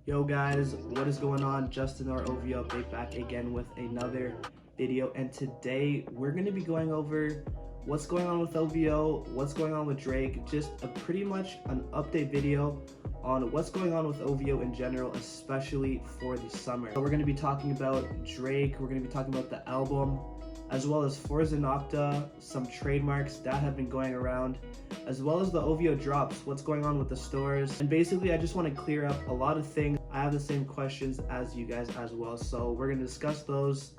Yo guys, what is going on? Justin or OVO update back again with another video, and today we're going to be going over what's going on with OVO, what's going on with Drake, just pretty much an update video on what's going on with OVO in general, especially for the summer. So we're going to be talking about Drake, we're going to be talking about the album, as well as Forza Nocta, some trademarks that have been going around, as well as the OVO drops, what's going on with the stores. And basically I just want to clear up a lot of things. I have the same questions as you guys as well, so we're going to discuss those,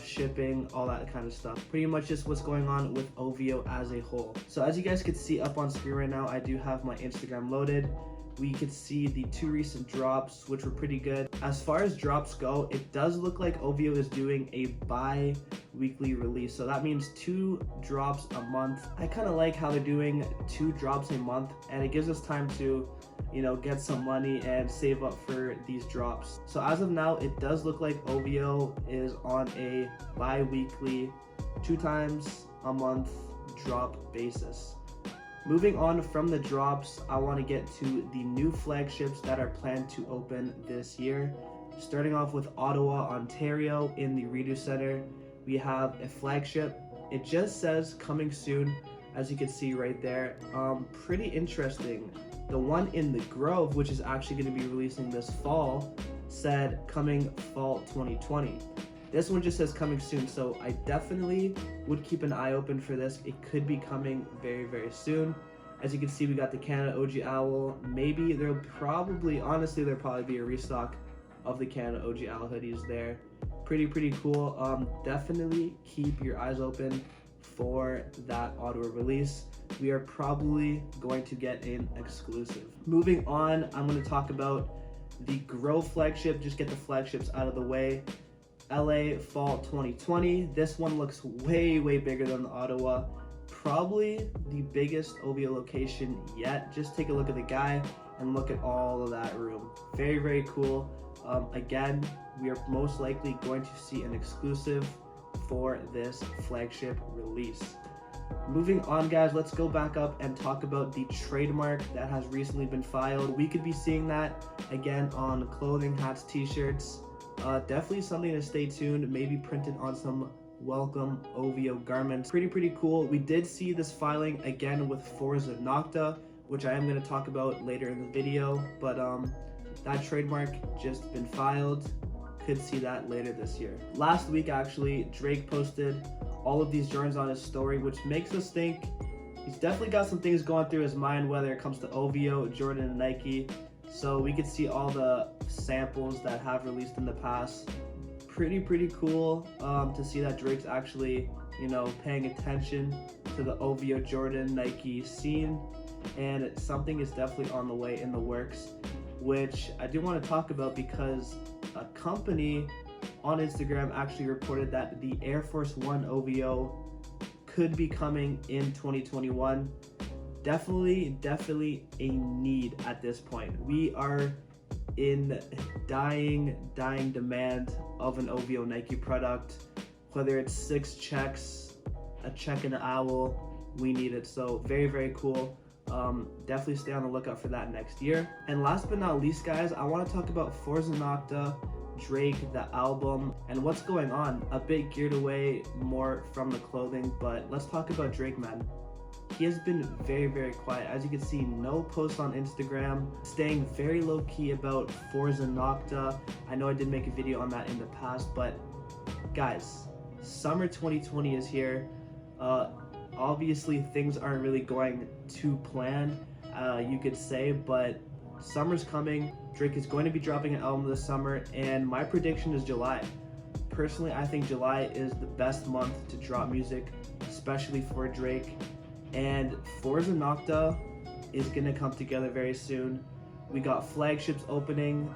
shipping, all that kind of stuff. Pretty much just what's going on with OVO as a whole. So as you guys can see up on screen right now, I do have my Instagram loaded. We could see the two recent drops, which were pretty good. As far as drops go, it does look like OVO is doing a bi-weekly release. So that means 2 drops a month. I kind of like how they're doing 2 drops a month, and it gives us time to, get some money and save up for these drops. So as of now, it does look like OVO is on a bi-weekly, 2 times a month drop basis. Moving on from the drops, I want to get to the new flagships that are planned to open this year. Starting off with Ottawa, Ontario in the Redo Center, we have a flagship. It just says coming soon, as you can see right there. Pretty interesting. The one in the Grove, which is actually going to be releasing this fall, said coming fall 2020. This one just says coming soon, so I definitely would keep an eye open for this. It could be coming very, very soon. As you can see, we got the Canada OG Owl. Maybe there'll probably be a restock of the Canada OG Owl hoodies there. Pretty cool. Definitely keep your eyes open for that Ottawa release. We are probably going to get an exclusive. Moving on, I'm going to talk about the Gro Flagship. Just get the flagships out of the way. LA fall 2020. This one looks way bigger than the Ottawa. Probably the biggest OVO location yet. Just take a look at the guy and look at all of that room. Very cool. Again, we are most likely going to see an exclusive for this flagship release. Moving on, guys, let's go back up and talk about the trademark that has recently been filed. We could be seeing that again on clothing, hats, t-shirts. Definitely something to stay tuned, maybe printed on some welcome OVO garments. Pretty cool. We did see this filing again with Forza Nocta, which I am going to talk about later in the video, but that trademark just been filed. Could see that later this year. Last week, actually, Drake posted all of these Jordans on his story, which makes us think he's definitely got some things going through his mind, whether it comes to OVO, Jordan, and Nike. So we could see all the samples that have released in the past. Pretty cool to see that Drake's actually, paying attention to the OVO, Jordan, Nike scene, and something is definitely on the way in the works, which I do want to talk about because a company on Instagram actually reported that the Air Force One OVO could be coming in 2021. Definitely a need at this point. We are in dying demand of an OVO Nike product. Whether it's 6 checks, a check and an owl, we need it. So very cool. Definitely stay on the lookout for that next year. And last but not least, guys, I want to talk about Forza Nocta, Drake, the album, and what's going on. A bit geared away more from the clothing, but let's talk about Drake, man. He has been very quiet. As you can see, no posts on Instagram, staying very low-key about Forza Nocta. I know I did make a video on that in the past, but guys, summer 2020 is here. Obviously, things aren't really going to plan, you could say, but summer's coming. Drake is going to be dropping an album this summer, and my prediction is July. Personally, I think July is the best month to drop music, especially for Drake. And Forza Nocta is gonna come together very soon. We got flagships opening.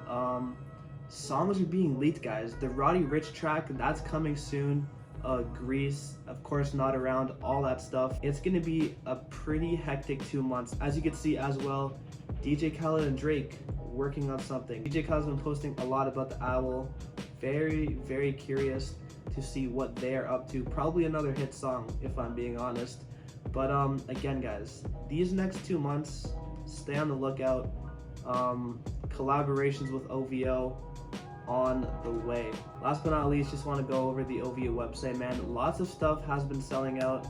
Songs are being leaked, guys. The Roddy Ricch track, that's coming soon. Grease, of course, Not Around, all that stuff. It's gonna be a pretty hectic 2 months. As you can see as well, DJ Khaled and Drake working on something. DJ Khaled's been posting a lot about the Owl. Very curious to see what they're up to. Probably another hit song, if I'm being honest. But again, guys, these next 2 months, stay on the lookout. collaborations with OVO on the way. Last but not least, just want to go over the OVO website, man. Lots of stuff has been selling out,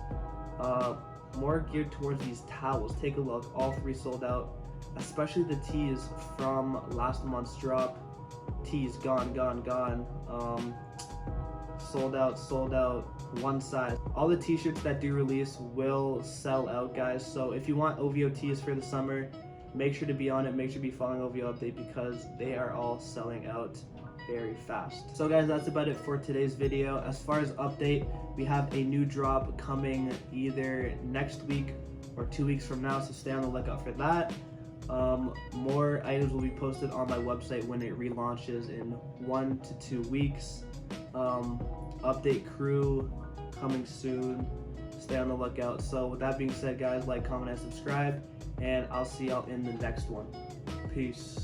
more geared towards these towels. Take a look, all 3 sold out, especially the tees from last month's drop. Tees gone. Sold out, one size. All the t-shirts that do release will sell out, guys. So if you want OVO tees for the summer, make sure to be on it. Make sure to be following OVO update because they are all selling out very fast. So guys, that's about it for today's video. As far as update, we have a new drop coming either next week or 2 weeks from now, so stay on the lookout for that. More items will be posted on my website when it relaunches in 1 to 2 weeks. Update crew coming soon. Stay on the lookout. So with that being said, guys, like, comment, and subscribe, and I'll see y'all in the next one. Peace.